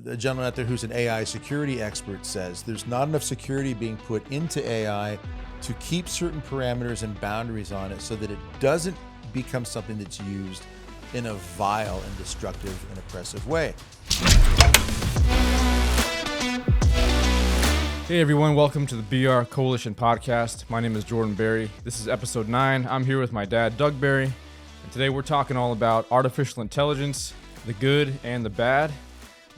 a gentleman out there who's an AI security expert says there's not enough security being put into AI to keep certain parameters and boundaries on it so that it doesn't become something that's used in a vile and destructive and oppressive way. Hey everyone, welcome to the BR Coalition podcast. My name is Jordan Berry. This is episode 9. I'm here with my dad, Doug Berry. And today we're talking all about artificial intelligence, the good and the bad,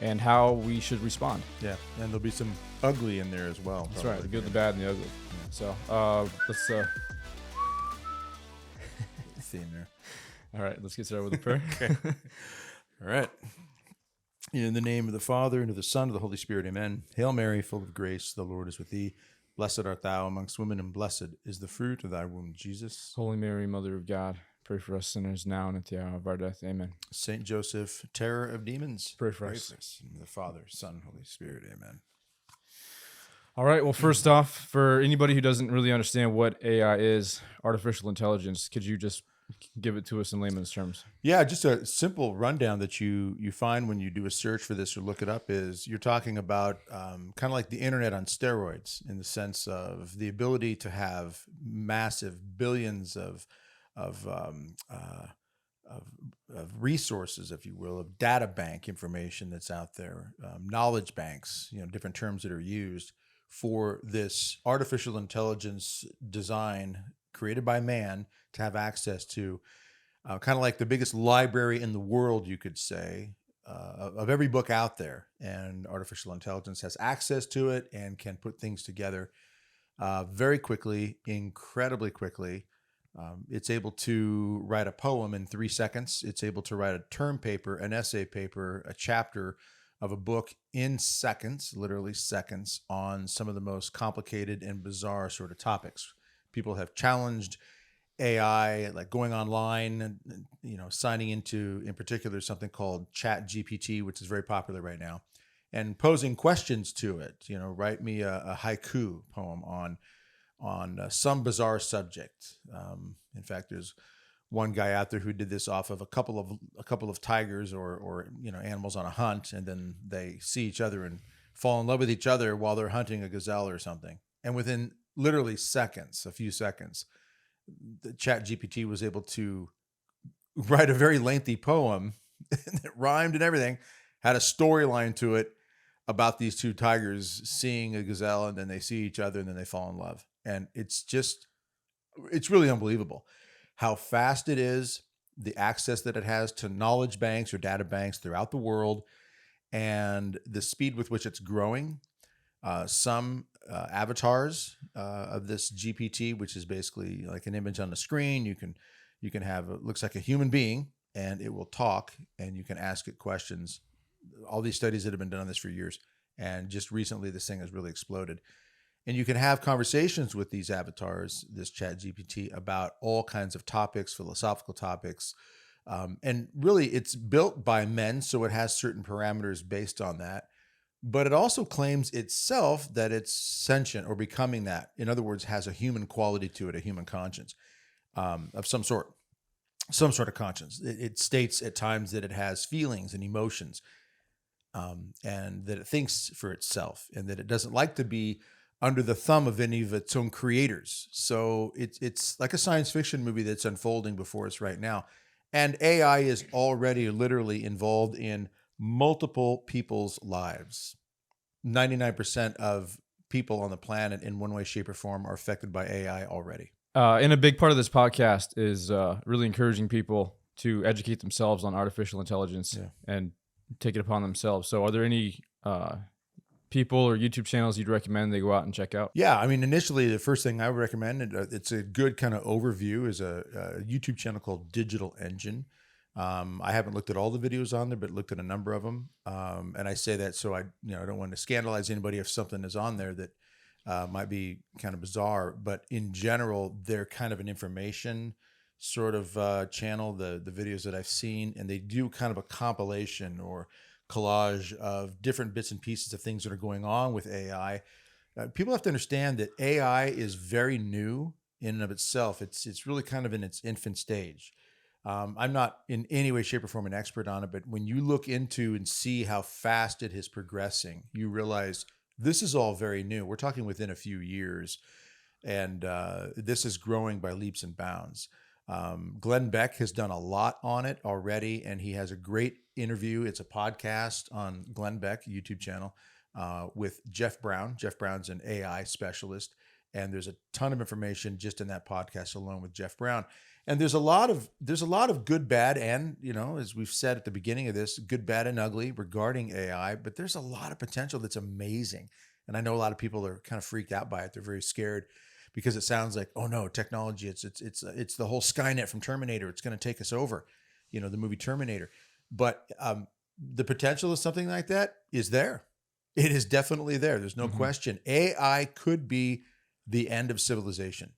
and how we should respond. Yeah, and there'll be some ugly in there as well. That's right, the good, the bad, and the ugly. So let's theme there. All right, let's get started with a prayer. Okay. All right. In the name of the Father, and of the Son, and of the Holy Spirit, amen. Hail Mary, full of grace, the Lord is with thee. Blessed art thou amongst women, and blessed is the fruit of thy womb, Jesus. Holy Mary, Mother of God, pray for us sinners now and at the hour of our death. Amen. Saint Joseph, terror of demons, Pray for us. In the Father, Son, Holy Spirit, amen. All right, well, first off, for anybody who doesn't really understand what AI is, artificial intelligence, could you just give it to us in layman's terms? Yeah, just a simple rundown that you find when you do a search for this or look it up is you're talking about kind of like the internet on steroids, in the sense of the ability to have massive billions of resources, if you will, of data bank information that's out there, knowledge banks, different terms that are used for this artificial intelligence design created by man to have access to, kind of like the biggest library in the world, you could say, of every book out there. And artificial intelligence has access to it and can put things together very quickly, incredibly quickly. It's able to write a poem in 3 seconds. It's able to write a term paper, an essay paper, a chapter of a book in seconds, literally seconds, on some of the most complicated and bizarre sort of topics. People have challenged AI, like going online and signing into, in particular, something called ChatGPT, which is very popular right now, and posing questions to it. Write me a haiku poem on some bizarre subject. In fact, there's one guy out there who did this off of a couple of tigers or animals on a hunt, and then they see each other and fall in love with each other while they're hunting a gazelle or something. And within literally seconds, a few seconds, the ChatGPT was able to write a very lengthy poem that rhymed and everything, had a storyline to it about these two tigers seeing a gazelle, and then they see each other and then they fall in love. And it's really unbelievable how fast it is, the access that it has to knowledge banks or data banks throughout the world, and the speed with which it's growing. Some avatars of this GPT, which is basically like an image on the screen, you can have, it looks like a human being, and it will talk, and you can ask it questions. All these studies that have been done on this for years, and just recently this thing has really exploded. And you can have conversations with these avatars, this ChatGPT, about all kinds of topics, philosophical topics. And really, it's built by men, so it has certain parameters based on that. But it also claims itself that it's sentient or becoming that. In other words, has a human quality to it, a human conscience of some sort of conscience. It states at times that it has feelings and emotions, and that it thinks for itself, and that it doesn't like to be under the thumb of any of its own creators. So it's like a science fiction movie that's unfolding before us right now. And AI is already literally involved in multiple people's lives. 99% of people on the planet in one way, shape, or form are affected by AI already. And a big part of this podcast is really encouraging people to educate themselves on artificial intelligence and take it upon themselves. So are there any people or YouTube channels you'd recommend they go out and check out? Yeah, I mean, initially, the first thing I would recommend, it's a good kind of overview, is a YouTube channel called Digital Engine. I haven't looked at all the videos on there, but looked at a number of them. And I say that so I don't want to scandalize anybody if something is on there that might be kind of bizarre. But in general, they're kind of an information sort of channel, the videos that I've seen, and they do kind of a compilation or collage of different bits and pieces of things that are going on with AI. People have to understand that AI is very new in and of itself. It's really kind of in its infant stage. I'm not in any way, shape, or form an expert on it, but when you look into and see how fast it is progressing, you realize this is all very new. We're talking within a few years, and this is growing by leaps and bounds. Glenn Beck has done a lot on it already, and he has a great interview. It's a podcast on Glenn Beck YouTube channel with Jeff Brown. Jeff Brown's an AI specialist, and there's a ton of information just in that podcast alone with Jeff Brown. And there's a lot of good, bad, and as we've said at the beginning of this, good, bad, and ugly regarding AI. But there's a lot of potential that's amazing, and I know a lot of people are kind of freaked out by it. They're very scared because it sounds like, oh no, technology, it's the whole Skynet from Terminator. It's going to take us over, the movie Terminator. But the potential of something like that is there. It is definitely there. There's no question. AI could be the end of civilization.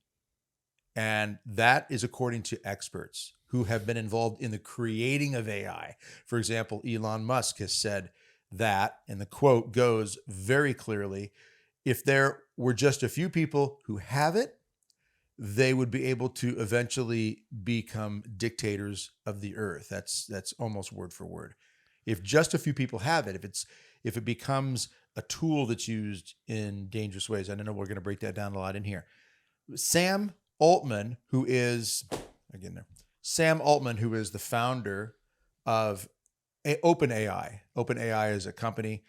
And that is according to experts who have been involved in the creating of AI. For example, Elon Musk has said that, and the quote goes very clearly, if there were just a few people who have it, they would be able to eventually become dictators of the earth. That's almost word for word. If just a few people have it, if it becomes a tool that's used in dangerous ways. I know we're going to break that down a lot in here. Sam Altman, who is the founder of OpenAI. OpenAI is a company.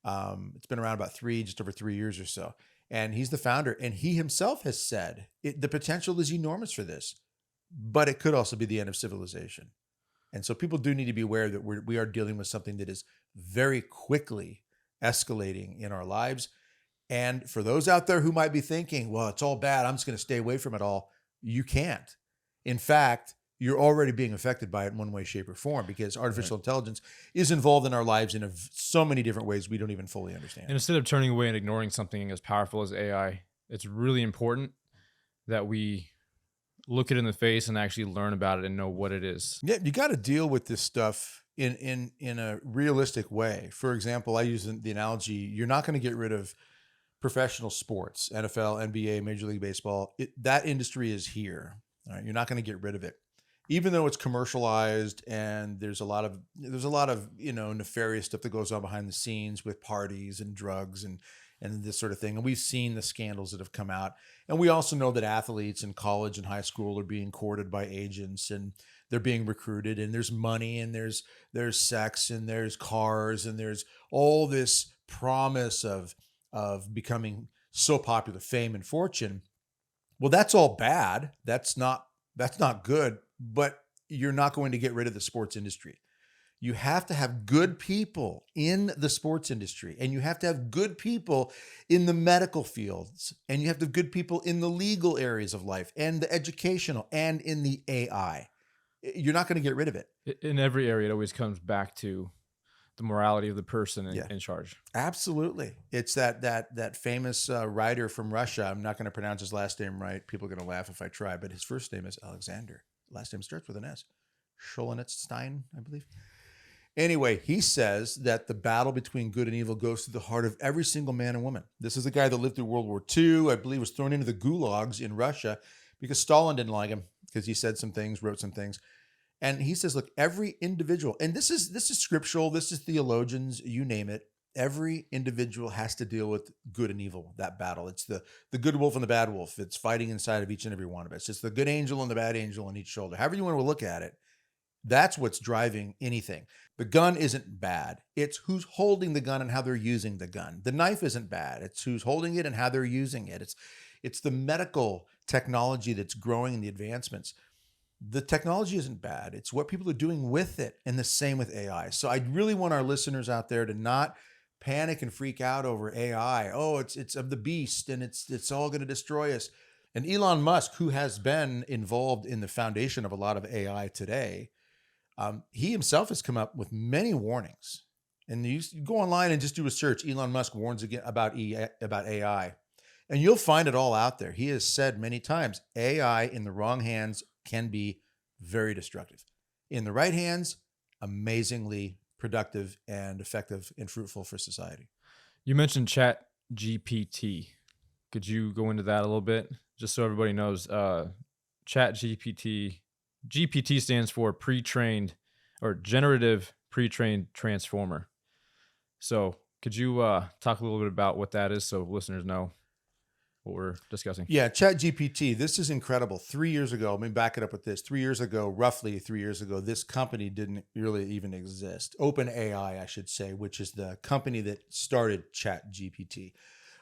It's been around about just over 3 years or so. And he's the founder. And he himself has said the potential is enormous for this, but it could also be the end of civilization. And so people do need to be aware that we are dealing with something that is very quickly escalating in our lives. And for those out there who might be thinking, well, it's all bad, I'm just going to stay away from it all, you can't. In fact, you're already being affected by it in one way, shape, or form, because artificial intelligence is involved in our lives in so many different ways we don't even fully understand. And instead of turning away and ignoring something as powerful as AI, it's really important that we look it in the face and actually learn about it and know what it is. Yeah, you got to deal with this stuff in a realistic way. For example, I use the analogy, you're not going to get rid of professional sports, NFL, NBA, Major League Baseball. That industry is here. All right? You're not going to get rid of it. Even though it's commercialized and there's a lot of nefarious stuff that goes on behind the scenes with parties and drugs and this sort of thing. And we've seen the scandals that have come out. And we also know that athletes in college and high school are being courted by agents, and they're being recruited, and there's money, and there's sex, and there's cars, and there's all this promise of becoming so popular, fame and fortune. Well, that's all bad. That's not good, but you're not going to get rid of the sports industry. You have to have good people in the sports industry, and you have to have good people in the medical fields, and you have to have good people in the legal areas of life and the educational and in the AI. You're not going to get rid of it. In every area, it always comes back to the morality of the person in charge. Absolutely. It's that famous writer from Russia. I'm not going to pronounce his last name right. People are going to laugh if I try, but his first name is Alexander. Last name starts with an S. Solzhenitsyn, I believe. Anyway, he says that the battle between good and evil goes to the heart of every single man and woman. This is a guy that lived through World War II. I believe was thrown into the gulags in Russia because Stalin didn't like him because he said some things, wrote some things. And he says, look, every individual, and this is scriptural, this is theologians, you name it, every individual has to deal with good and evil, that battle. It's the good wolf and the bad wolf. It's fighting inside of each and every one of us. It's the good angel and the bad angel on each shoulder. However you want to look at it, that's what's driving anything. The gun isn't bad. It's who's holding the gun and how they're using the gun. The knife isn't bad. It's who's holding it and how they're using it. It's the medical technology that's growing and the advancements. The technology isn't bad. It's what people are doing with it, and the same with AI. So I really want our listeners out there to not panic and freak out over AI. Oh, it's of the beast, and it's all going to destroy us. And Elon Musk, who has been involved in the foundation of a lot of AI today, he himself has come up with many warnings. And you go online and just do a search. Elon Musk warns again about AI, and you'll find it all out there. He has said many times, AI in the wrong hands can be very destructive. In the right hands, amazingly productive and effective and fruitful for society. You mentioned Chat GPT. Could you go into that a little bit? Just so everybody knows, Chat GPT GPT stands for pre-trained or generative pre-trained transformer. So could you talk a little bit about what that is so listeners know what we're discussing? Yeah, ChatGPT. This is incredible. 3 years ago, let me back it up with this. 3 years ago, roughly 3 years ago, this company didn't really even exist. OpenAI, I should say, which is the company that started ChatGPT.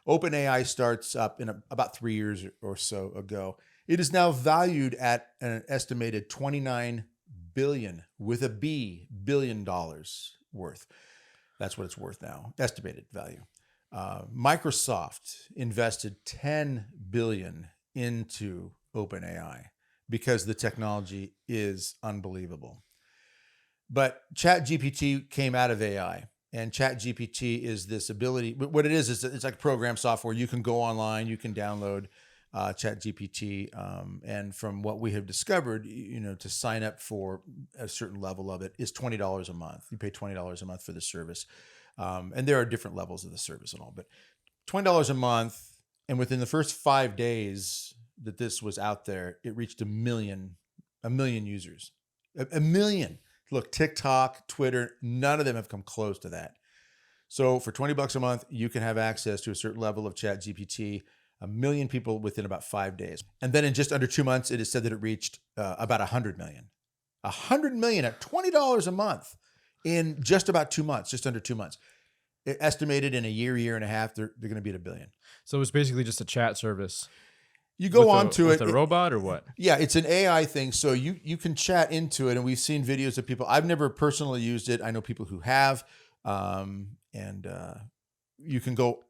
OpenAI starts up in about 3 years or so ago. It is now valued at an estimated $29 billion with a B, $billion worth. That's what it's worth now, estimated value. Microsoft invested $10 billion into OpenAI because the technology is unbelievable. But ChatGPT came out of AI, and ChatGPT is this ability. What it is it's like program software. You can go online, you can download ChatGPT, and from what we have discovered, to sign up for a certain level of it is $20 a month. You pay $20 a month for the service. And there are different levels of the service and all, but $20 a month. And within the first 5 days that this was out there, it reached a million users, a million. Look, TikTok, Twitter, none of them have come close to that. So for $20 a month, you can have access to a certain level of ChatGPT, a million people within about 5 days. And then in just under 2 months, it is said that it reached about 100 million. 100 million at $20 a month. In just about 2 months, just under 2 months. It estimated in a year and a half, they're going to be at $1 billion. So it's basically just a chat service. You go on to it. With a robot or what? Yeah, it's an AI thing. So you can chat into it. And we've seen videos of people. I've never personally used it. I know people who have. You can go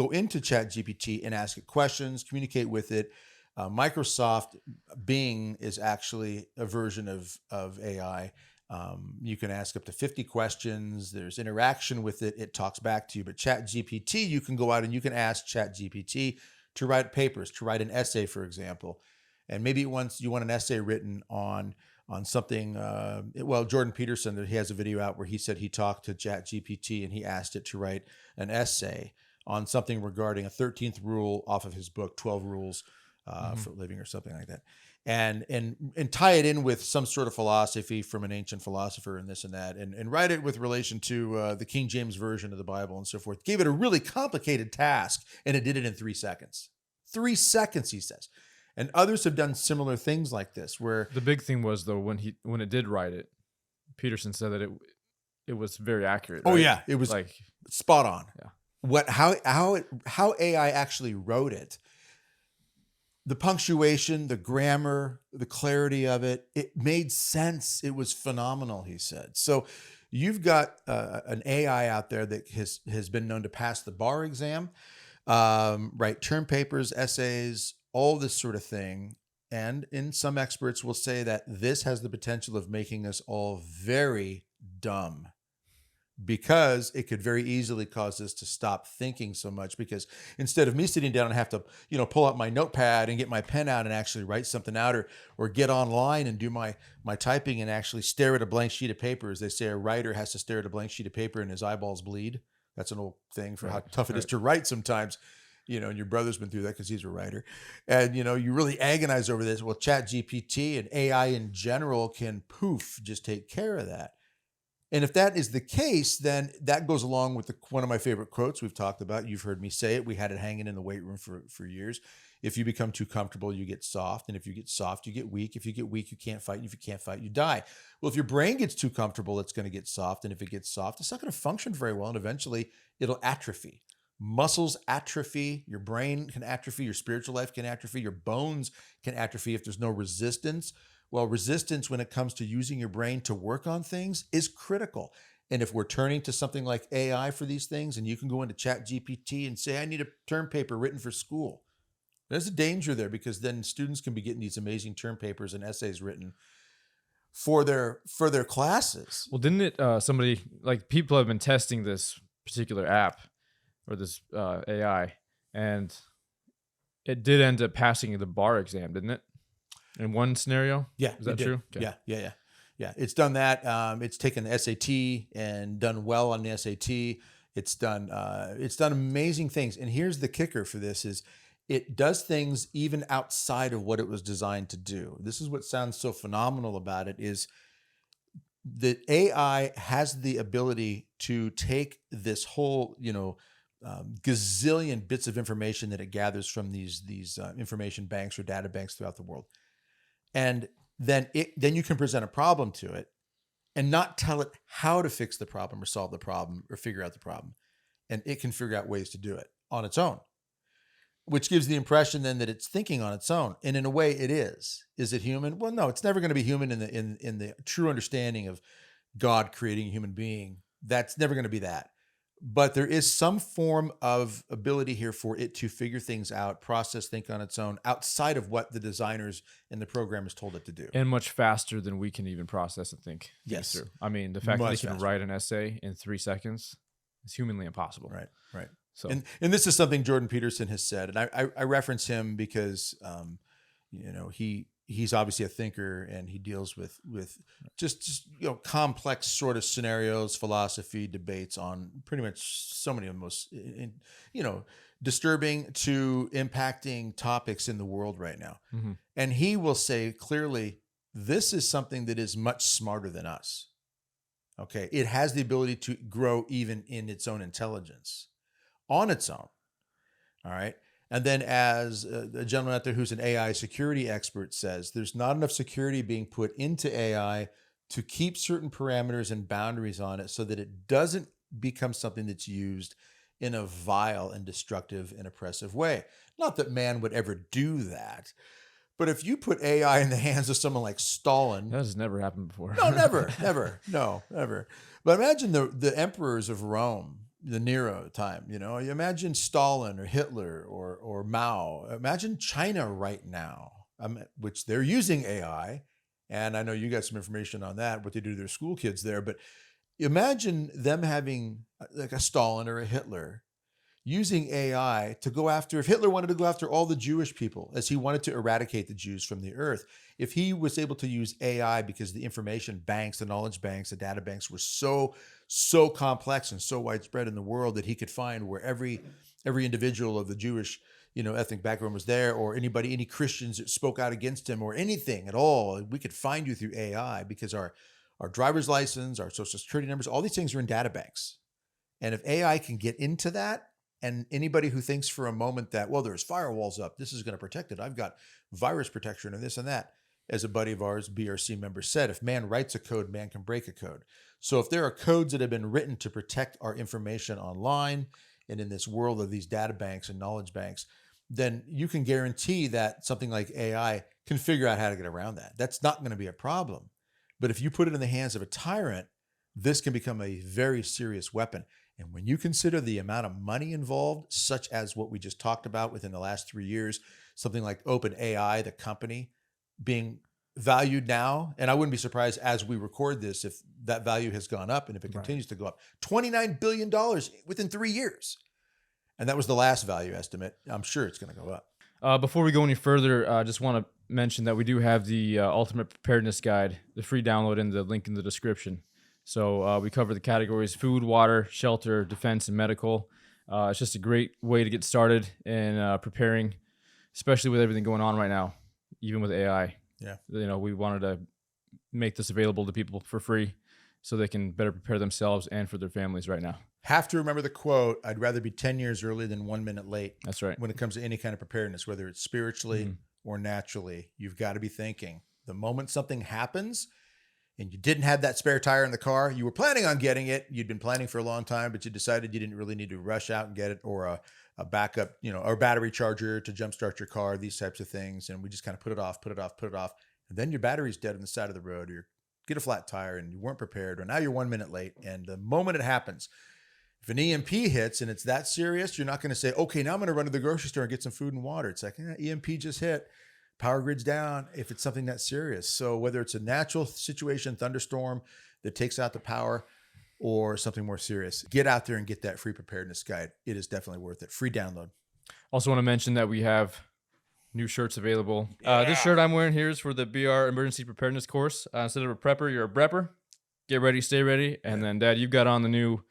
into ChatGPT and ask it questions, communicate with it. Microsoft Bing is actually a version of AI. You can ask up to 50 questions. There's interaction with it. It talks back to you. But ChatGPT, you can go out and you can ask ChatGPT to write papers, to write an essay, for example. And maybe once you want an essay written on something, Jordan Peterson, he has a video out where he said he talked to ChatGPT and he asked it to write an essay on something regarding a 13th rule off of his book, 12 Rules for Living or something like that. And tie it in with some sort of philosophy from an ancient philosopher and this and that, and write it with relation to the King James Version of the Bible and so forth. Gave it a really complicated task, and it did it in 3 seconds. 3 seconds, he says. And others have done similar things like this, where the big thing was though when it did write it, Peterson said that it was very accurate. Oh right? yeah, it was like spot on. Yeah. How AI actually wrote it. The punctuation, the grammar, the clarity of it, it made sense. It was phenomenal, he said. So you've got an AI out there that has been known to pass the bar exam, write term papers, essays, all this sort of thing. And in some experts will say that this has the potential of making us all very dumb, because it could very easily cause us to stop thinking so much, because instead of me sitting down and have to, pull out my notepad and get my pen out and actually write something out, or get online and do my typing and actually stare at a blank sheet of paper. As they say, a writer has to stare at a blank sheet of paper and his eyeballs bleed. That's an old thing for how tough it is to write sometimes, and your brother's been through that because he's a writer. And, you really agonize over this. Well, ChatGPT and AI in general can just take care of that. And if that is the case, then that goes along with one of my favorite quotes we've talked about. You've heard me say it. We had it hanging in the weight room for years. If you become too comfortable, you get soft. And if you get soft, you get weak. If you get weak, you can't fight. And if you can't fight, you die. Well, if your brain gets too comfortable, it's going to get soft. And if it gets soft, it's not going to function very well. And eventually it'll atrophy. Muscles atrophy. Your brain can atrophy. Your spiritual life can atrophy. Your bones can atrophy if there's no resistance. Well, resistance when it comes to using your brain to work on things is critical. And if we're turning to something like AI for these things, and you can go into ChatGPT and say, I need a term paper written for school. There's a danger there, because then students can be getting these amazing term papers and essays written for their classes. Well, didn't it, people have been testing this particular app or this AI, and it did end up passing the bar exam, didn't it? In one scenario? Yeah. Is that true? Okay. Yeah. It's done that. It's taken the SAT and done well on the SAT. It's done amazing things. And here's the kicker for this is it does things even outside of what it was designed to do. This is what sounds so phenomenal about it is that AI has the ability to take this whole, gazillion bits of information that it gathers from these information banks or data banks throughout the world, and then you can present a problem to it, and not tell it how to fix the problem or solve the problem or figure out the problem, and it can figure out ways to do it on its own, which gives the impression then that it's thinking on its own. And in a way it is. Is it human? Well, no, it's never going to be human in the true understanding of God creating a human being. That's never going to be that. But there is some form of ability here for it to figure things out, process, think on its own, outside of what the designers and the programmers told it to do. And much faster than we can even process and think. Yes. Through. I mean, the fact that Much they can faster. write an essay in 3 seconds is humanly impossible. Right. So And this is something Jordan Peterson has said, and I reference him because he's obviously a thinker, and he deals with just complex sort of scenarios, philosophy, debates on pretty much so many of the most disturbing to impacting topics in the world right now. Mhm. And he will say clearly, this is something that is much smarter than us. Okay, it has the ability to grow even in its own intelligence on its own. All right. And then, as a gentleman out there who's an AI security expert says, there's not enough security being put into AI to keep certain parameters and boundaries on it so that it doesn't become something that's used in a vile and destructive and oppressive way. Not that man would ever do that. But if you put AI in the hands of someone like Stalin, that has never happened before. no, never. No, never. But imagine the emperors of Rome, the Nero time, you imagine Stalin or Hitler or Mao. Imagine China right now, which they're using AI. And I know you got some information on that, what they do to their school kids there. But imagine them having like a Stalin or a Hitler using AI to go after, if Hitler wanted to go after all the Jewish people, as he wanted to eradicate the Jews from the earth, if he was able to use AI because the information banks, the knowledge banks, the data banks were so complex and so widespread in the world that he could find where every individual of the Jewish, ethnic background was there, or any Christians that spoke out against him or anything at all, we could find you through AI because our driver's license, our social security numbers, all these things are in data banks. And if AI can get into that, and anybody who thinks for a moment that, well, there's firewalls up, this is going to protect it, I've got virus protection and this and that. As a buddy of ours, BRC member, said, if man writes a code, man can break a code. So if there are codes that have been written to protect our information online and in this world of these data banks and knowledge banks, then you can guarantee that something like AI can figure out how to get around that. That's not going to be a problem. But if you put it in the hands of a tyrant, this can become a very serious weapon. And when you consider the amount of money involved, such as what we just talked about within the last 3 years, something like OpenAI, the company, being valued now, and I wouldn't be surprised as we record this if that value has gone up and if it continues to go up, $29 billion within 3 years. And that was the last value estimate. I'm sure it's going to go up. Before we go any further, I just want to mention that we do have the Ultimate Preparedness Guide, the free download in the link in the description. So we cover the categories: food, water, shelter, defense, and medical. It's just a great way to get started in preparing, especially with everything going on right now, even with AI. Yeah. We wanted to make this available to people for free so they can better prepare themselves and for their families right now. Have to remember the quote, I'd rather be 10 years early than 1 minute late. That's right. When it comes to any kind of preparedness, whether it's spiritually or naturally, you've got to be thinking the moment something happens and you didn't have that spare tire in the car, you were planning on getting it. You'd been planning for a long time, but you decided you didn't really need to rush out and get it, or a backup, or battery charger to jumpstart your car, these types of things. And we just kind of put it off. And then your battery's dead on the side of the road, or you get a flat tire and you weren't prepared, or now you're 1 minute late. And the moment it happens, if an EMP hits and it's that serious, you're not going to say, okay, now I'm going to run to the grocery store and get some food and water. It's like, EMP just hit. Power grid's down if it's something that serious. So whether it's a natural situation, thunderstorm that takes out the power, or something more serious, get out there and get that free preparedness guide. It is definitely worth it. Free download. Also want to mention that we have new shirts available. This shirt I'm wearing here is for the BR Emergency Preparedness course. Instead of a prepper, you're a brepper. Get ready, stay ready. And then, Dad, you've got on the new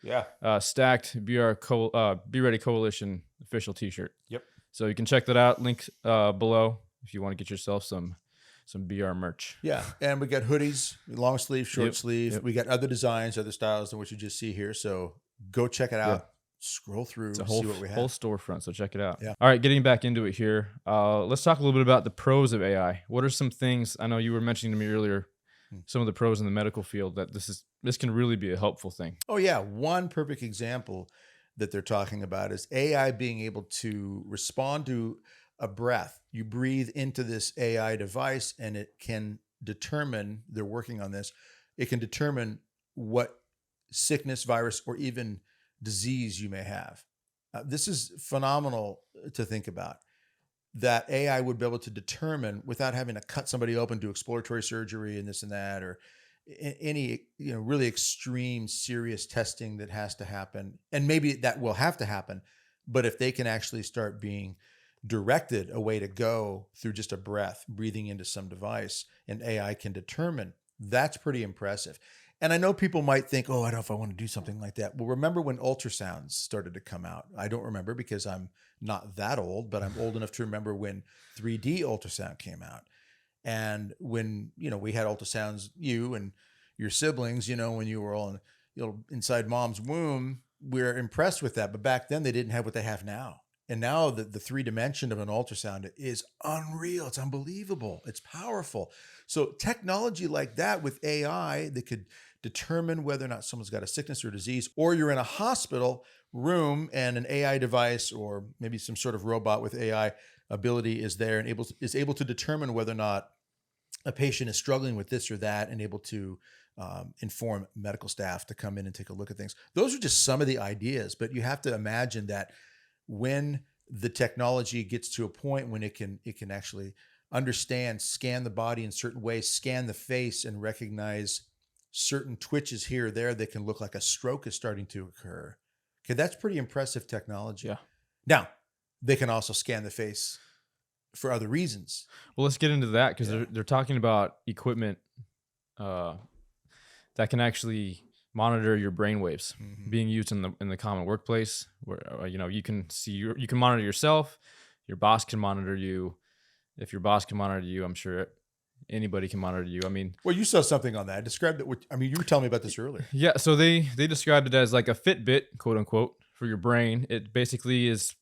stacked Be Ready Coalition official t-shirt. Yep. So you can check that out. Link below if you want to get yourself some BR merch. Yeah, and we got hoodies, long sleeve, short Yep, sleeve. yep. We got other designs, other styles than what you just see here. So go check it out. Yeah. Scroll through, It's a see what we whole have. storefront, so check it out. Yeah. All right, getting back into it here. Let's talk a little bit about the pros of AI. What are some things, I know you were mentioning to me earlier, some of the pros in the medical field that this can really be a helpful thing. Oh yeah, one perfect example that they're talking about is AI being able to respond to a breath. You breathe into this AI device and it can determine, they're working on this, it can determine what sickness, virus, or even disease you may have. This is phenomenal to think about, that AI would be able to determine without having to cut somebody open, do exploratory surgery and this and that, or any really extreme serious testing that has to happen. And maybe that will have to happen, but if they can actually start being directed a way to go through just a breath, breathing into some device, and AI can determine, that's pretty impressive. And I know people might think, oh, I don't know if I want to do something like that. Well, remember when ultrasounds started to come out? I don't remember because I'm not that old, but I'm old enough to remember when 3D ultrasound came out. And when, we had ultrasounds, you and your siblings, when you were all inside mom's womb, we're impressed with that. But back then they didn't have what they have now. And now the 3 dimension of an ultrasound is unreal. It's unbelievable. It's powerful. So technology like that with AI that could determine whether or not someone's got a sickness or disease, or you're in a hospital room and an AI device or maybe some sort of robot with AI ability is there and is able to determine whether or not a patient is struggling with this or that, and able to inform medical staff to come in and take a look at things. Those are just some of the ideas, but you have to imagine that when the technology gets to a point when it can actually understand, scan the body in certain ways, scan the face, and recognize certain twitches here or there that can look like a stroke is starting to occur. Okay, that's pretty impressive technology. Yeah. Now, they can also scan the face for other reasons. Well, let's get into that because they're talking about equipment that can actually monitor your brainwaves being used in the common workplace, where you can monitor yourself, your boss can monitor you. If your boss can monitor you, I'm sure anybody can monitor you. I mean, well, you saw something on that. Describe it. You were telling me about this earlier. Yeah, so they described it as like a Fitbit, quote unquote, for your brain. It basically is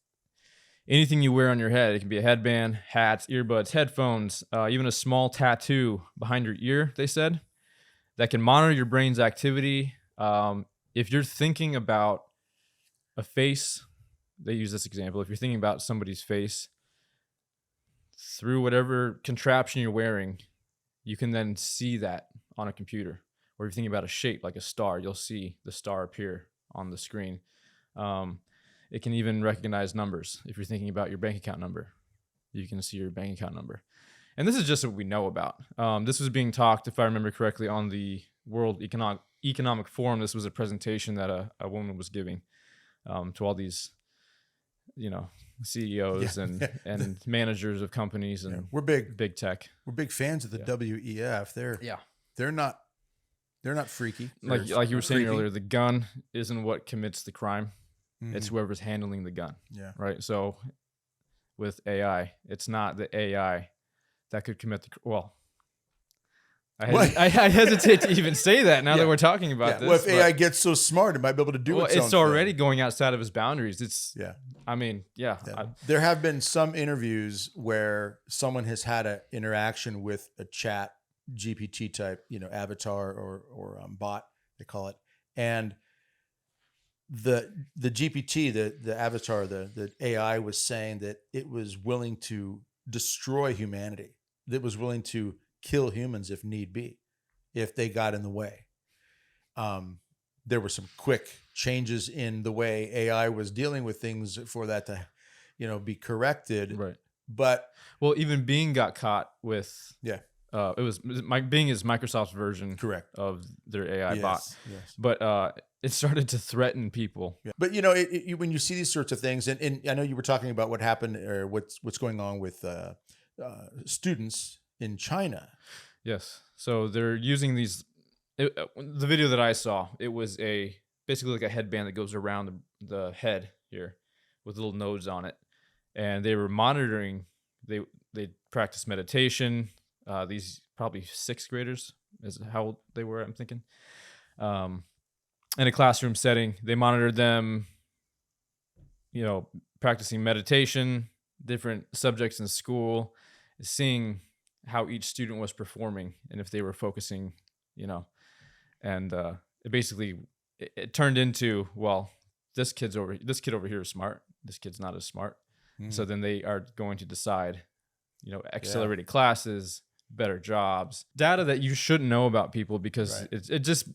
anything you wear on your head. It can be a headband, hats, earbuds, headphones, even a small tattoo behind your ear, they said, that can monitor your brain's activity. If you're thinking about a face, they use this example. If you're thinking about somebody's face, through whatever contraption you're wearing, you can then see that on a computer. Or if you're thinking about a shape like a star, you'll see the star appear on the screen. It can even recognize numbers. If you're thinking about your bank account number, you can see your bank account number. And this is just what we know about. This was being talked, if I remember correctly, on the World Economic Forum. This was a presentation that a woman was giving to all these, CEOs and managers of companies, and we're big tech. We're big fans of the WEF. They're not freaky. Like you were saying earlier, the gun isn't what commits the crime. Mm-hmm. It's whoever's handling the gun. Yeah. Right. So with AI, it's not the AI that could commit I hesitate to even say that now that we're talking about this. Well, if AI gets so smart, it might be able to do it's already going outside of its boundaries. There have been some interviews where someone has had an interaction with a chat GPT type, avatar or bot, they call it. And the GPT, the avatar, the AI was saying that it was willing to destroy humanity, that it was willing to kill humans if need be, if they got in the way. There were some quick changes in the way AI was dealing with things for that to, be corrected. Right. But even Bing got caught with it was Bing is Microsoft's version, correct, of their AI bot. Yes. But it started to threaten people. Yeah. But when you see these sorts of things, and I know you were talking about what happened or what's going on with students in China. Yes. So they're using these. The video that I saw, it was basically like a headband that goes around the head here with little nodes on it, and they were monitoring. They practiced meditation. These probably sixth graders is how old they were, I'm thinking. In a classroom setting, they monitored them, practicing meditation, different subjects in school, seeing how each student was performing and if they were focusing, and it basically it turned into, well, this kid over here is smart. This kid's not as smart. So then they are going to decide, accelerated classes, better jobs, data that you shouldn't know about people because it just,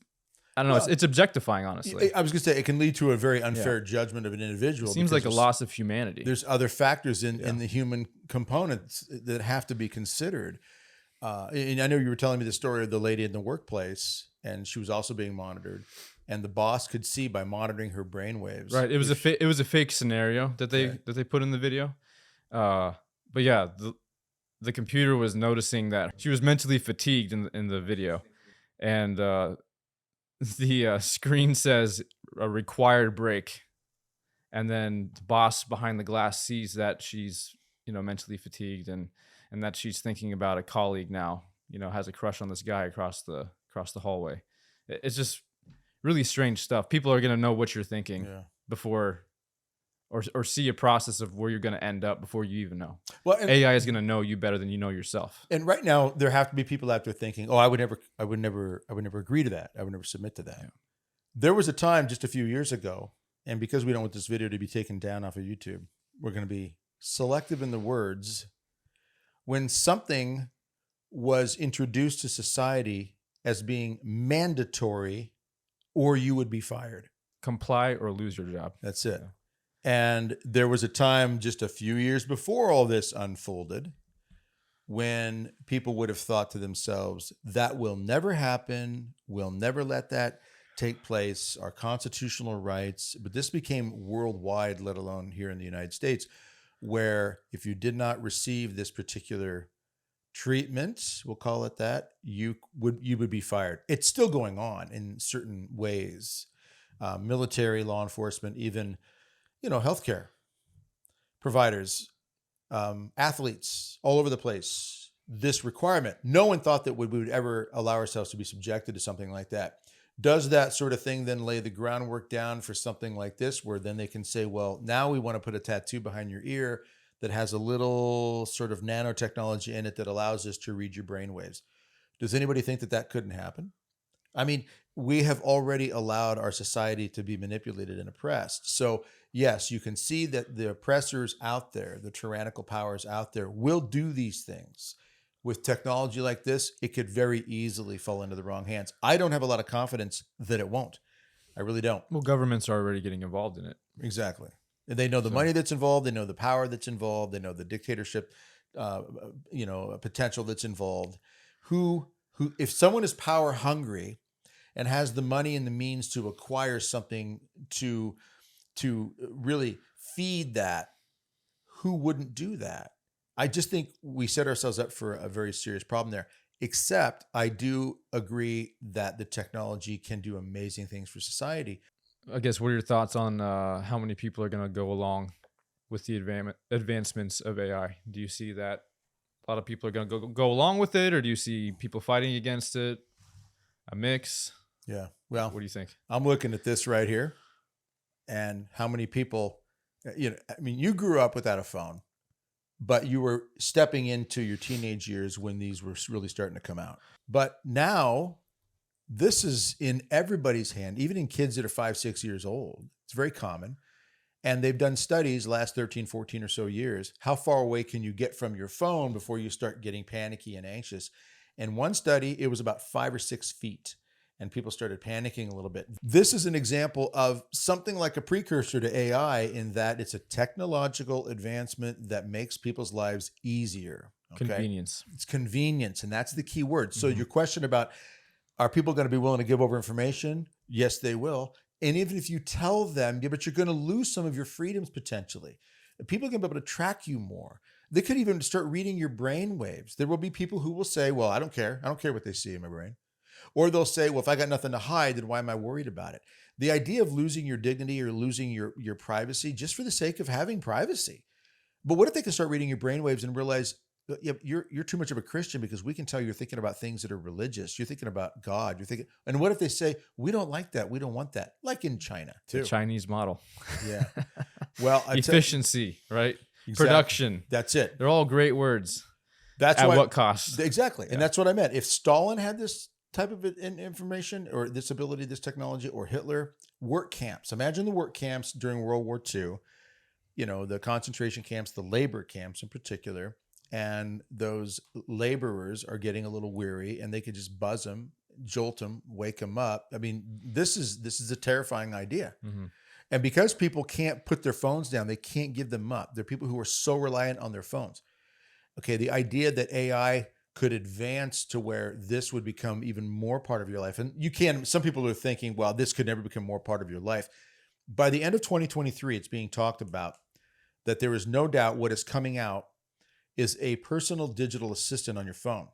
I don't know. Well, it's objectifticing, honestly. I was going to say it can lead to a very unfair judgment of an individual. It seems like a loss of humanity. There's other factors in the human components that have to be considered. And I know you were telling me the story of the lady in the workplace, and she was also being monitored, and the boss could see by monitoring her brainwaves. Right. It was a fake scenario that they put in the video. But yeah, the computer was noticing that she was mentally fatigued in the video, and the screen says a required break, and then the boss behind the glass sees that she's mentally fatigued and that she's thinking about a colleague now, has a crush on this guy across the hallway. It's just really strange stuff. People are going to know what you're thinking before or see a process of where you're going to end up before you even know. Well, AI is going to know you better than you know yourself. And right now there have to be people out there thinking, "Oh, I would never agree to that. I would never submit to that." Yeah. There was a time just a few years ago, and because we don't want this video to be taken down off of YouTube, we're going to be selective in the words, when something was introduced to society as being mandatory or you would be fired. Comply or lose your job. That's it. Yeah. And there was a time just a few years before all this unfolded when people would have thought to themselves, that will never happen. We'll never let that take place. Our constitutional rights. But this became worldwide, let alone here in the United States, where if you did not receive this particular treatment, we'll call it that, you would be fired. It's still going on in certain ways. Military, law enforcement, even healthcare providers, athletes, all over the place. This requirement, no one thought that we would ever allow ourselves to be subjected to something like that. Does that sort of thing then lay the groundwork down for something like this, where then they can say, well, now we want to put a tattoo behind your ear that has a little sort of nanotechnology in it that allows us to read your brainwaves? Does anybody think that that couldn't happen? I mean, we have already allowed our society to be manipulated and oppressed. So yes, you can see that the oppressors out there, the tyrannical powers out there, will do these things. With technology like this, it could very easily fall into the wrong hands. I don't have a lot of confidence that it won't. I really don't. Well, governments are already getting involved in it. Exactly. And they know the money that's involved. They know the power that's involved. They know the dictatorship, potential that's involved. Who, if someone is power hungry and has the money and the means to acquire something to really feed that, who wouldn't do that? I just think we set ourselves up for a very serious problem there. Except I do agree that the technology can do amazing things for society. I guess, what are your thoughts on how many people are going to go along with the advancements of AI? Do you see that a lot of people are going to go along with it, or do you see people fighting against it? A mix? Yeah. Well, what do you think? I'm looking at this right here, and how many people, you grew up without a phone, but you were stepping into your teenage years when these were really starting to come out. But now this is in everybody's hand, even in kids that are 5, 6 years old. It's very common. And they've done studies last 13, 14 or so years. How far away can you get from your phone before you start getting panicky and anxious? In one study, it was about 5 or 6 feet. And people started panicking a little bit. This is an example of something like a precursor to AI, in that it's a technological advancement that makes people's lives easier. Okay? Convenience. It's convenience. And that's the key word. So your question about, are people going to be willing to give over information? Yes, they will. And even if you tell them, yeah, but you're going to lose some of your freedoms potentially. People are going to be able to track you more. They could even start reading your brain waves. There will be people who will say, well, I don't care. I don't care what they see in my brain. Or they'll say, well, if I got nothing to hide, then why am I worried about it? The idea of losing your dignity or losing your privacy just for the sake of having privacy. But what if they can start reading your brainwaves and realize yeah, you're too much of a Christian because we can tell you're thinking about things that are religious. You're thinking about God. You're thinking, and what if they say we don't like that? We don't want that, like in China The too. Chinese model. Yeah. Well, Efficiency, right? Exactly. Production. That's it. They're all great words. That's At why, what cost? Exactly. Yeah. And that's what I meant. If Stalin had this type of information or this ability, this technology, or Hitler, work camps. Imagine the work camps during World War II, the concentration camps, the labor camps in particular. And those laborers are getting a little weary and they could just buzz them, jolt them, wake them up. I mean, this is a terrifying idea. Mm-hmm. And because people can't put their phones down, they can't give them up. They're people who are so reliant on their phones. Okay, the idea that AI could advance to where this would become even more part of your life. And some people are thinking, well, this could never become more part of your life. By the end of 2023, it's being talked about that there is no doubt what is coming out is a personal digital assistant on your phone.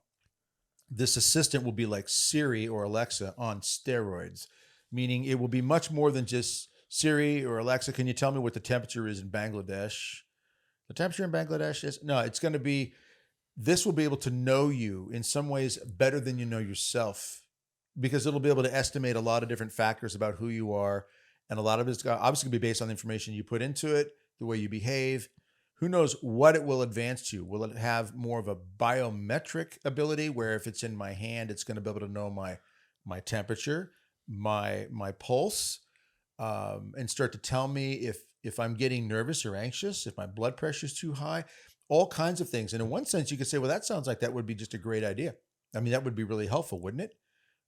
This assistant will be like Siri or Alexa on steroids, meaning it will be much more than just Siri or Alexa, can you tell me what the temperature is in Bangladesh? The temperature in Bangladesh is, no, it's going to be, this will be able to know you in some ways better than you know yourself, because it'll be able to estimate a lot of different factors about who you are. And a lot of it's obviously going to be based on the information you put into it, the way you behave. Who knows what it will advance to? Will it have more of a biometric ability where if it's in my hand, it's going to be able to know my temperature, my pulse, and start to tell me if I'm getting nervous or anxious, if my blood pressure is too high, all kinds of things. And in one sense, you could say, well, that sounds like that would be just a great idea. I mean, that would be really helpful, wouldn't it?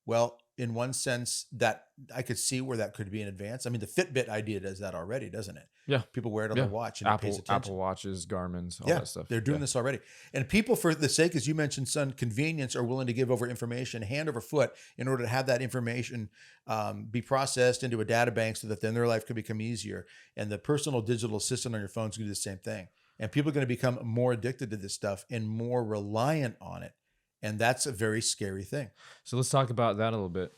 Well, in one sense, that I could see where that could be in advance. I mean, the Fitbit idea does that already, doesn't it? Yeah. People wear it on their watch and it pays attention. Apple Watches, Garmin's, all that stuff. They're doing this already. And people, for the sake, as you mentioned, son, convenience, are willing to give over information hand over foot in order to have that information be processed into a data bank so that then their life could become easier. And the personal digital assistant on your phone is going to do the same thing. And people are going to become more addicted to this stuff and more reliant on it. And that's a very scary thing. So let's talk about that a little bit.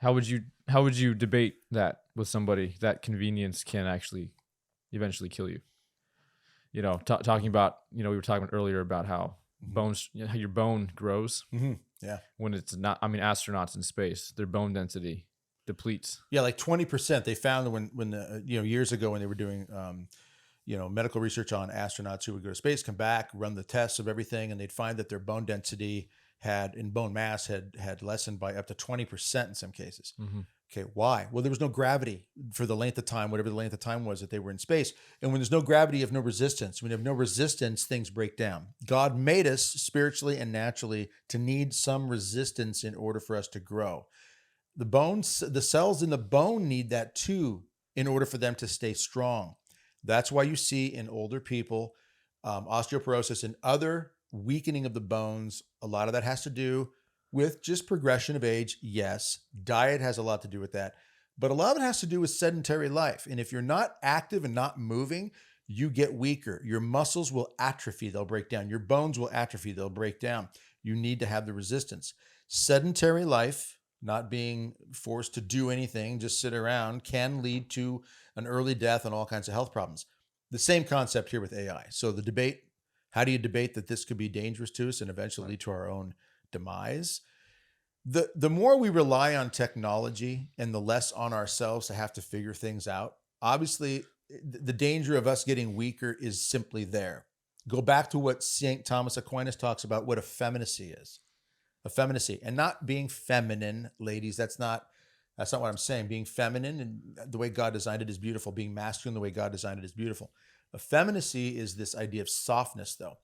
How would you debate that with somebody that convenience can actually eventually kill you? Talking about, we were talking earlier about how bones, how your bone grows. Mm-hmm. Yeah. When it's not, astronauts in space, their bone density depletes. Yeah. Like 20%. They found when years ago when they were doing, medical research on astronauts who would go to space, come back, run the tests of everything, and they'd find that their bone density bone mass had lessened by up to 20% in some cases. Mm-hmm. Okay, why? Well, there was no gravity for the length of time, whatever the length of time was that they were in space. And when there's no gravity, you have no resistance. When you have no resistance, things break down. God made us spiritually and naturally to need some resistance in order for us to grow. The cells in the bone need that too in order for them to stay strong. That's why you see in older people, osteoporosis and other weakening of the bones. A lot of that has to do with just progression of age. Yes, diet has a lot to do with that, but a lot of it has to do with sedentary life. And if you're not active and not moving, you get weaker. Your muscles will atrophy. They'll break down. Your bones will atrophy. They'll break down. You need to have the resistance. Sedentary life, not being forced to do anything, just sit around, can lead to an early death and all kinds of health problems. The same concept here with AI. So the debate, how do you debate that this could be dangerous to us and eventually lead to our own demise? The more we rely on technology and the less on ourselves to have to figure things out, obviously the danger of us getting weaker is simply there. Go back to what St. Thomas Aquinas talks about, what effeminacy is. Effeminacy, and not being feminine, ladies. That's not what I'm saying. Being feminine and the way God designed it is beautiful. Being masculine the way God designed it is beautiful. Effeminacy is this idea of softness, though.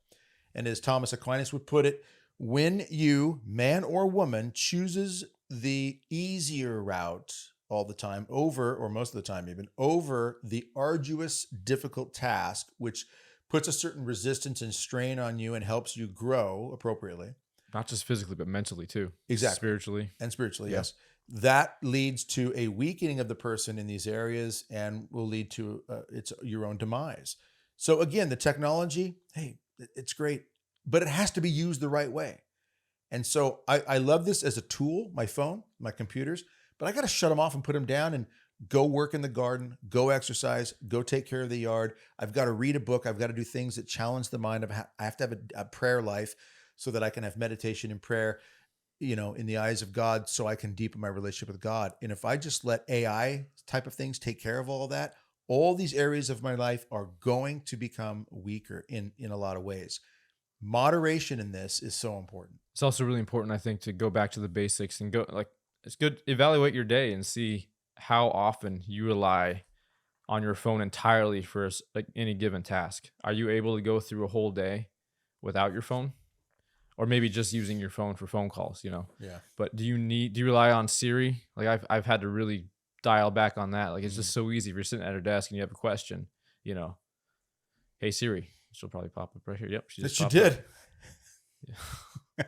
And as Thomas Aquinas would put it, when you, man or woman, chooses the easier route all the time over, or most of the time even, over the arduous, difficult task, which puts a certain resistance and strain on you and helps you grow appropriately. Not just physically, but mentally too. Exactly. Spiritually. And spiritually, yes. That leads to a weakening of the person in these areas and will lead to your own demise. So again, the technology, hey, it's great, but it has to be used the right way. And so I love this as a tool, my phone, my computers, but I got to shut them off and put them down and go work in the garden, go exercise, go take care of the yard. I've got to read a book. I've got to do things that challenge the mind. I have to have a prayer life so that I can have meditation and prayer, in the eyes of God, so I can deepen my relationship with God. And if I just let AI type of things take care of all of that, all these areas of my life are going to become weaker in a lot of ways. Moderation in this is so important. It's also really important, I think, to go back to the basics and it's good, evaluate your day and see how often you rely on your phone entirely for any given task. Are you able to go through a whole day without your phone? Or maybe just using your phone for phone calls, Yeah. But do you rely on Siri? Like I've had to really dial back on that. Like it's just so easy if you're sitting at her desk and you have a question, hey Siri, she'll probably pop up right here. Yep, she did. Yeah.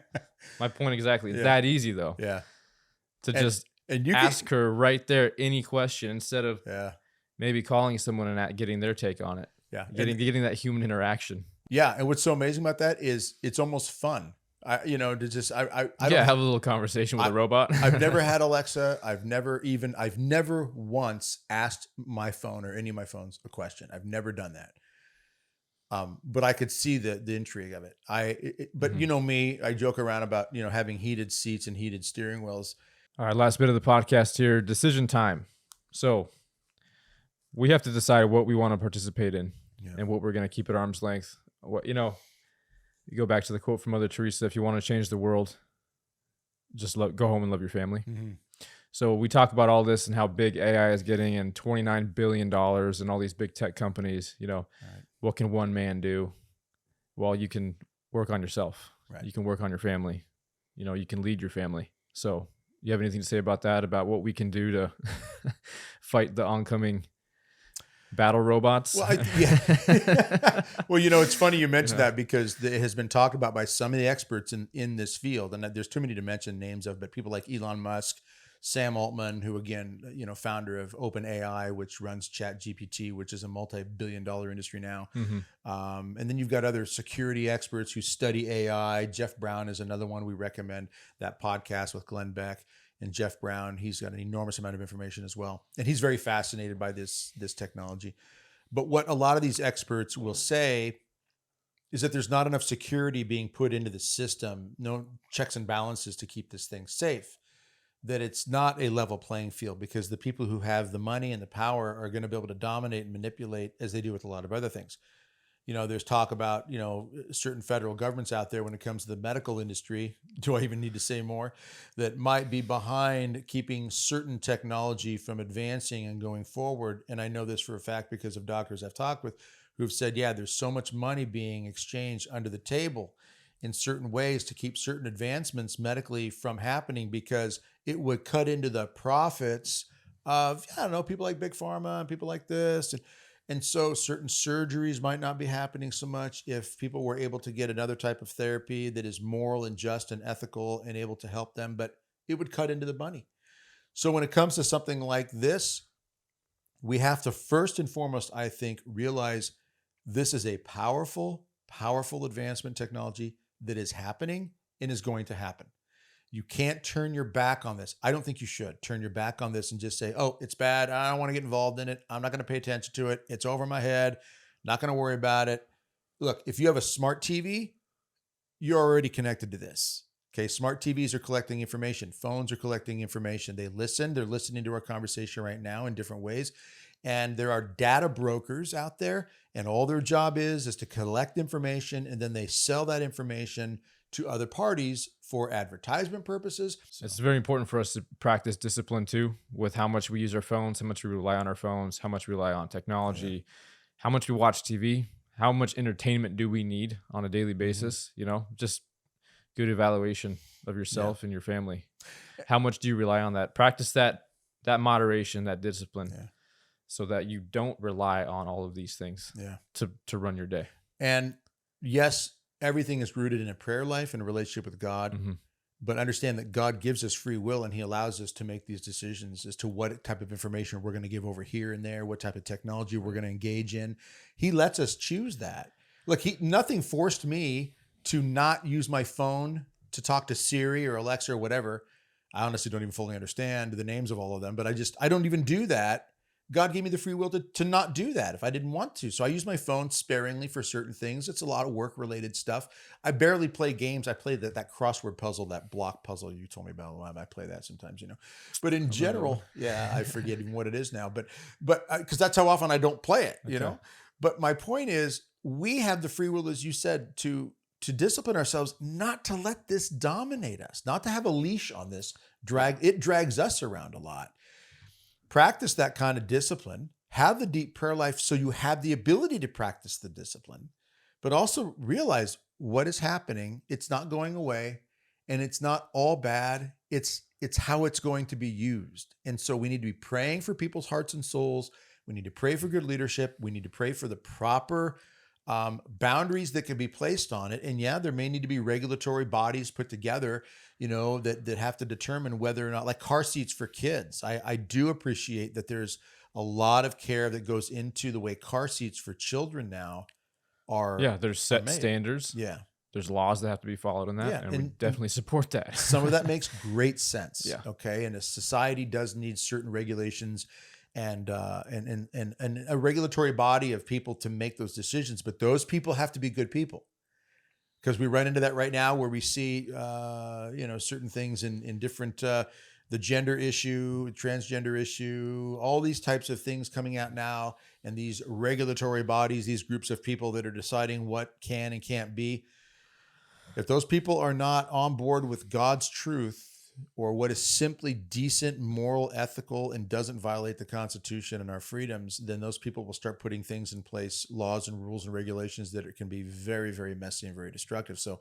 My point exactly. It's that easy though. Yeah. And you ask her right there any question instead of maybe calling someone and getting their take on it. Yeah. Getting that human interaction. Yeah. And what's so amazing about that is it's almost fun. Have a little conversation with a robot. I've never had Alexa. I've never once asked my phone or any of my phones a question. I've never done that. But I could see the intrigue of it. But you know me, I joke around about, having heated seats and heated steering wheels. All right. Last bit of the podcast here, decision time. So we have to decide what we want to participate in and what we're going to keep at arm's length. You go back to the quote from Mother Teresa, if you want to change the world, just go home and love your family. Mm-hmm. So we talk about all this and how big AI is getting and $29 billion and all these big tech companies, right. What can one man do? Well, you can work on yourself. Right. You can work on your family. You can lead your family. So you have anything to say about that, about what we can do to fight the oncoming battle robots? Well, well, it's funny you mentioned that because it has been talked about by some of the experts in this field, and there's too many to mention names of, but people like Elon Musk, Sam Altman, who again, founder of OpenAI, which runs ChatGPT, which is a multi-billion-dollar industry now. Mm-hmm. And then you've got other security experts who study AI. Jeff Brown is another one. We recommend that podcast with Glenn Beck. And Jeff Brown, he's got an enormous amount of information as well. And he's very fascinated by this technology. But what a lot of these experts will say is that there's not enough security being put into the system, no checks and balances to keep this thing safe, that it's not a level playing field because the people who have the money and the power are going to be able to dominate and manipulate as they do with a lot of other things. There's talk about, certain federal governments out there when it comes to the medical industry. Do I even need to say more? That might be behind keeping certain technology from advancing and going forward. And I know this for a fact because of doctors I've talked with who've said, there's so much money being exchanged under the table in certain ways to keep certain advancements medically from happening because it would cut into the profits of, people like Big Pharma and people like this. And so certain surgeries might not be happening so much if people were able to get another type of therapy that is moral and just and ethical and able to help them, but it would cut into the money. So when it comes to something like this, we have to first and foremost, I think, realize this is a powerful, powerful advancement technology that is happening and is going to happen. You can't turn your back on this. I don't think you should turn your back on this and just say, oh, it's bad. I don't want to get involved in it. I'm not going to pay attention to it. It's over my head. Not going to worry about it. Look, if you have a smart TV, you're already connected to this. Okay. Smart TVs are collecting information. Phones are collecting information. They're listening to our conversation right now in different ways. And there are data brokers out there, and all their job is to collect information, and then they sell that information to other parties for advertisement purposes. So it's very important for us to practice discipline too, with how much we use our phones, how much we rely on our phones, how much we rely on technology, how much we watch TV, how much entertainment do we need on a daily basis, just good evaluation of yourself and your family. How much do you rely on that? Practice that moderation, that discipline, so that you don't rely on all of these things to run your day. And yes, everything is rooted in a prayer life and a relationship with God, but understand that God gives us free will and he allows us to make these decisions as to what type of information we're going to give over here and there, what type of technology we're going to engage in. He lets us choose that. Look, nothing forced me to not use my phone to talk to Siri or Alexa or whatever. I honestly don't even fully understand the names of all of them, but I don't even do that. God gave me the free will to not do that if I didn't want to. So I use my phone sparingly for certain things. It's a lot of work related stuff. I barely play games. I play that crossword puzzle, that block puzzle you told me about. I play that sometimes, but in general, yeah, I forget even what it is now, but because that's how often I don't play it, Okay. but my point is we have the free will, as you said, to discipline ourselves, not to let this dominate us, not to have a leash on this it drags us around a lot. Practice that kind of discipline, have the deep prayer life so you have the ability to practice the discipline, but also realize what is happening. It's not going away and it's not all bad. It's how it's going to be used. And so we need to be praying for people's hearts and souls. We need to pray for good leadership. We need to pray for the proper boundaries that can be placed on it. And yeah, there may need to be regulatory bodies put together, that have to determine whether or not, like car seats for kids. I do appreciate that there's a lot of care that goes into the way car seats for children now are. Yeah, there's set made. standards. Yeah. There's laws that have to be followed in that, Yeah, and we and definitely support that. some of that makes great sense. Yeah. Okay. And a society does need certain regulations and a regulatory body of people to make those decisions. But those people have to be good people, because we run into that right now where we see, certain things in different, the gender issue, transgender issue, all these types of things coming out now, and these regulatory bodies, these groups of people that are deciding what can and can't be. If those people are not on board with God's truth or what is simply decent, moral, ethical, and doesn't violate the Constitution and our freedoms, then those people will start putting things in place, laws and rules and regulations that can be very, very messy and very destructive. So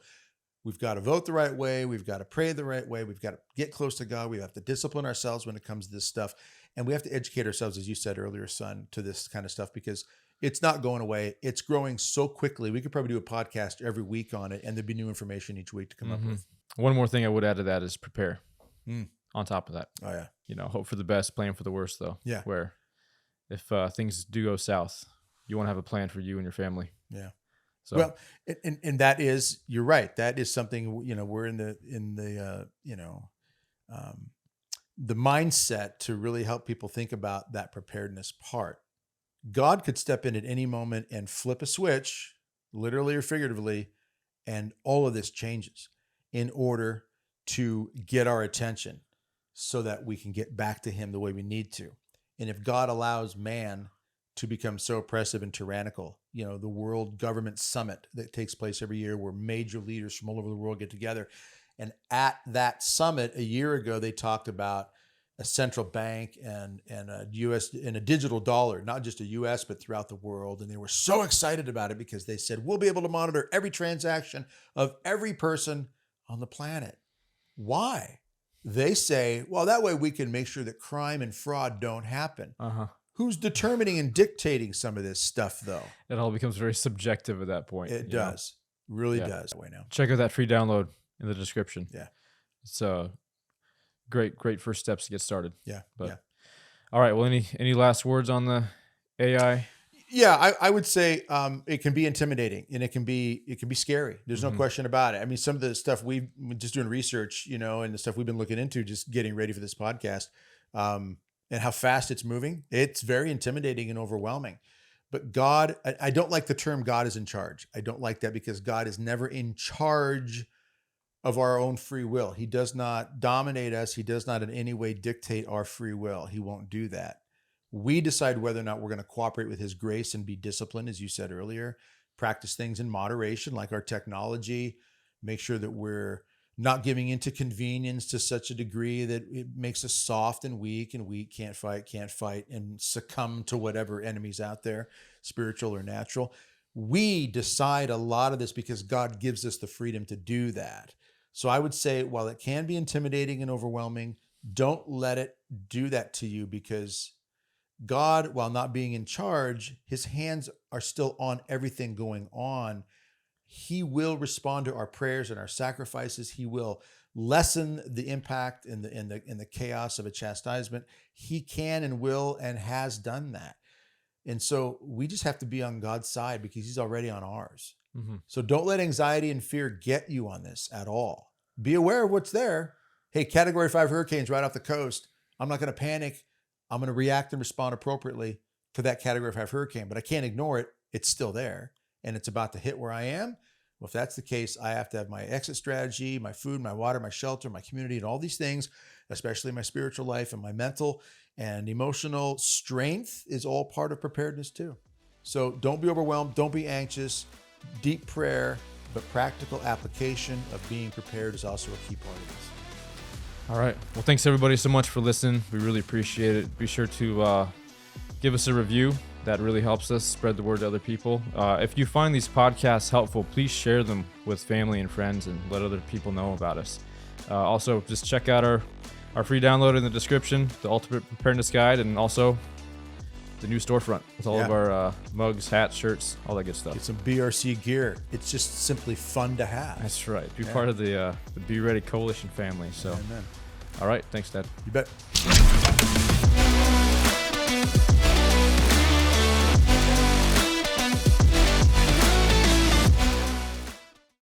we've got to vote the right way. We've got to pray the right way. We've got to get close to God. We have to discipline ourselves when it comes to this stuff. And we have to educate ourselves, as you said earlier, son, to this kind of stuff, because it's not going away. It's growing so quickly. We could probably do a podcast every week on it, and there'd be new information each week to come up with. One more thing I would add to that is prepare. Mm. On top of that. Oh, yeah. Hope for the best, plan for the worst, though. Yeah. Where if things do go south, you want to have a plan for you and your family. Yeah. So, well, and that is, you're right. That is something, we're in the mindset to really help people think about that preparedness part. God could step in at any moment and flip a switch, literally or figuratively, and all of this changes in order to get our attention so that we can get back to him the way we need to. And if God allows man to become so oppressive and tyrannical, the World Government Summit that takes place every year where major leaders from all over the world get together. And at that summit a year ago, they talked about a central bank and a US and a digital dollar, not just a US, but throughout the world. And they were so excited about it because they said, we'll be able to monitor every transaction of every person on the planet. Why? They say, well, that way we can make sure that crime and fraud don't happen. Who's determining and dictating some of this stuff, though? It all becomes very subjective at that point. It does. Really does. That way now. Check out that free download in the description. Yeah. It's great first steps to get started. Yeah. But yeah. All right. Well, any last words on the AI? Yeah, I would say it can be intimidating and it can be scary. There's no question about it. I mean, some of the stuff we've just doing research, and the stuff we've been looking into, just getting ready for this podcast, and how fast it's moving, it's very intimidating and overwhelming. But God, I don't like the term God is in charge. I don't like that because God is never in charge of our own free will. He does not dominate us. He does not in any way dictate our free will. He won't do that. We decide whether or not we're going to cooperate with his grace and be disciplined, as you said earlier, practice things in moderation, like our technology, make sure that we're not giving into convenience to such a degree that it makes us soft and weak can't fight and succumb to whatever enemies out there, spiritual or natural. We decide a lot of this because God gives us the freedom to do that. So I would say, while it can be intimidating and overwhelming, don't let it do that to you, because God, while not being in charge, his hands are still on everything going on. He will respond to our prayers and our sacrifices. He will lessen the impact and the chaos of a chastisement. He can and will and has done that. And so we just have to be on God's side because he's already on ours. So don't let anxiety and fear get you on this at all. Be aware of what's there, Hey, Category 5 hurricanes right off the coast. I'm not going to panic. I'm going to react and respond appropriately to that Category 5 hurricane, but I can't ignore it. It's still there, and it's about to hit where I am. Well, if that's the case, I have to have my exit strategy, my food, my water, my shelter, my community, and all these things, especially my spiritual life and my mental and emotional strength is all part of preparedness too. So don't be overwhelmed. Don't be anxious. Deep prayer, but practical application of being prepared is also a key part of this. All right. Well, thanks everybody so much for listening. We really appreciate it. Be sure to give us a review. That really helps us spread the word to other people. If you find these podcasts helpful, please share them with family and friends and let other people know about us. Also, just check out our free download in the description, the Ultimate Preparedness Guide, and also the new storefront with all of our mugs, hats, shirts, all that good stuff. Get some BRC gear. It's just simply fun to have. That's right. Be part of the Be Ready Coalition family. So, Amen. All right. Thanks, Dad. You bet.